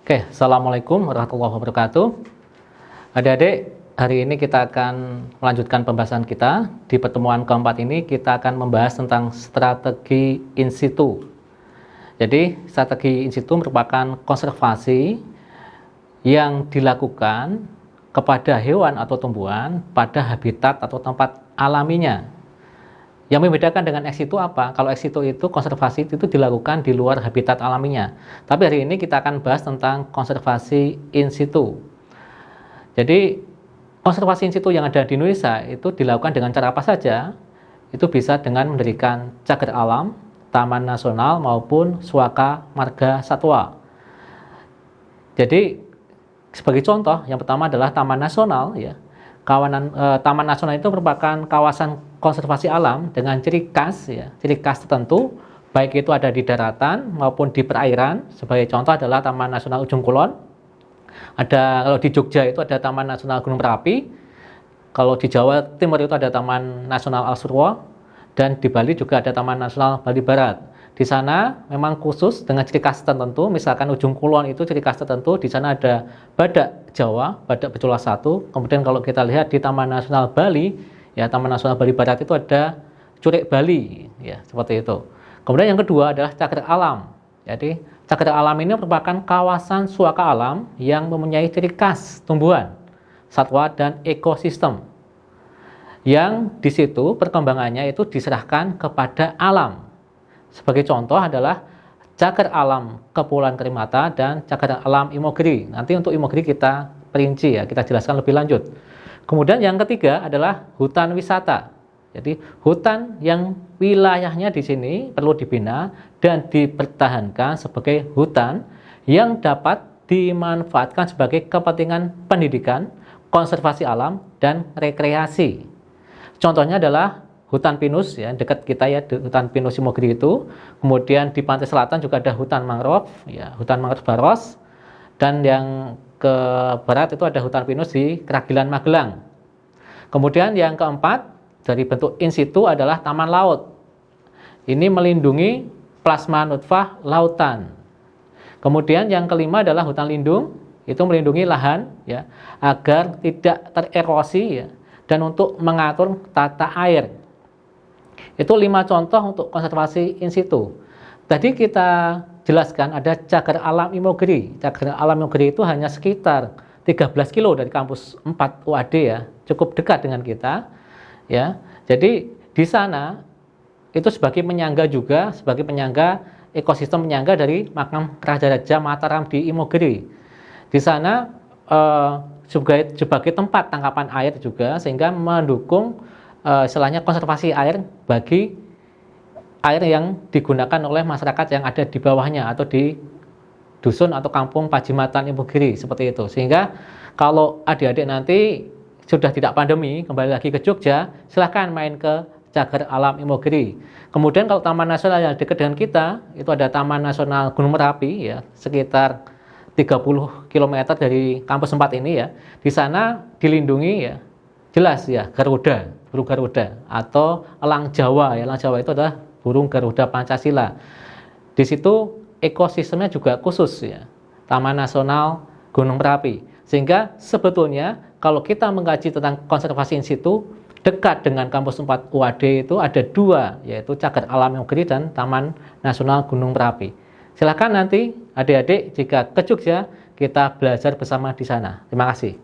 Oke, Assalamualaikum warahmatullahi wabarakatuh. Adik-adik, hari ini kita akan melanjutkan pembahasan kita. Di pertemuan keempat ini kita akan membahas tentang strategi in situ. Jadi, strategi in situ merupakan konservasi yang dilakukan kepada hewan atau tumbuhan pada habitat atau tempat alaminya. Yang membedakan dengan ex situ apa? Kalau ex situ itu konservasi itu dilakukan di luar habitat alaminya. Tapi hari ini kita akan bahas tentang konservasi in situ. Jadi konservasi in situ yang ada di Indonesia itu dilakukan dengan cara apa saja? Itu bisa dengan mendirikan cagar alam, taman nasional maupun suaka marga satwa. Jadi sebagai contoh, yang pertama adalah taman nasional ya. Taman nasional itu merupakan kawasan konservasi alam dengan ciri khas tertentu, baik itu ada di daratan maupun di perairan. Sebagai contoh adalah Taman Nasional Ujung Kulon. Kalau di Jogja itu ada Taman Nasional Gunung Merapi. Kalau di Jawa Timur itu ada Taman Nasional Al Surwo, dan di Bali juga ada Taman Nasional Bali Barat. Di sana memang khusus dengan ciri khas tertentu, misalkan Ujung Kulon itu ciri khas tertentu, di sana ada badak Jawa, badak beculah satu. Kemudian kalau kita lihat di Taman Nasional Bali, ya Taman Nasional Bali Barat itu ada curik Bali, ya seperti itu. Kemudian yang kedua adalah cagar alam. Jadi cagar alam ini merupakan kawasan suaka alam yang mempunyai ciri khas tumbuhan, satwa dan ekosistem. Yang di situ perkembangannya itu diserahkan kepada alam. Sebagai contoh adalah cagar alam Kepulauan Karimata dan cagar alam Imogiri. Nanti untuk Imogiri kita perinci ya, kita jelaskan lebih lanjut. Kemudian yang ketiga adalah hutan wisata. Jadi hutan yang wilayahnya di sini perlu dibina dan dipertahankan sebagai hutan yang dapat dimanfaatkan sebagai kepentingan pendidikan, konservasi alam, dan rekreasi. Contohnya adalah hutan pinus ya, dekat kita ya, hutan pinus Imogiri itu. Kemudian di pantai selatan juga ada hutan mangrove ya, hutan mangrove Baros. Dan yang ke barat itu ada hutan pinus di Keragilan Magelang. Kemudian yang keempat dari bentuk in situ adalah taman laut. Ini melindungi plasma nutfah lautan. Kemudian yang kelima adalah hutan lindung, itu melindungi lahan ya agar tidak tererosi ya, dan untuk mengatur tata air. Itu 5 contoh untuk konservasi in situ. Tadi kita jelaskan ada cagar alam Imogiri. Cagar alam Imogiri itu hanya sekitar 13 kilo dari kampus 4 UAD ya, cukup dekat dengan kita ya. Jadi di sana itu sebagai penyangga juga, sebagai penyangga ekosistem penyangga dari makam Raja-Raja Mataram di Imogiri. Di sana sebagai tempat tangkapan air juga, sehingga mendukung istilahnya konservasi air bagi air yang digunakan oleh masyarakat yang ada di bawahnya atau di dusun atau kampung Pajimatan Imogiri seperti itu. Sehingga kalau adik-adik nanti sudah tidak pandemi kembali lagi ke Jogja, silahkan main ke cagar alam Imogiri. Kemudian kalau taman nasional yang dekat dengan kita itu ada Taman Nasional Gunung Merapi ya, sekitar 30 km dari kampus 4 ini ya. Di sana dilindungi ya, jelas ya, burung Garuda atau elang Jawa ya. Elang Jawa itu adalah burung Garuda Pancasila. Di situ ekosistemnya juga khusus ya, Taman Nasional Gunung Merapi. Sehingga sebetulnya kalau kita mengkaji tentang konservasi in situ, dekat dengan kampus 4 UAD itu ada 2, yaitu cagar alam Imogiri dan Taman Nasional Gunung Merapi. Silakan nanti adik-adik jika ke Jogja kita belajar bersama di sana. Terima kasih.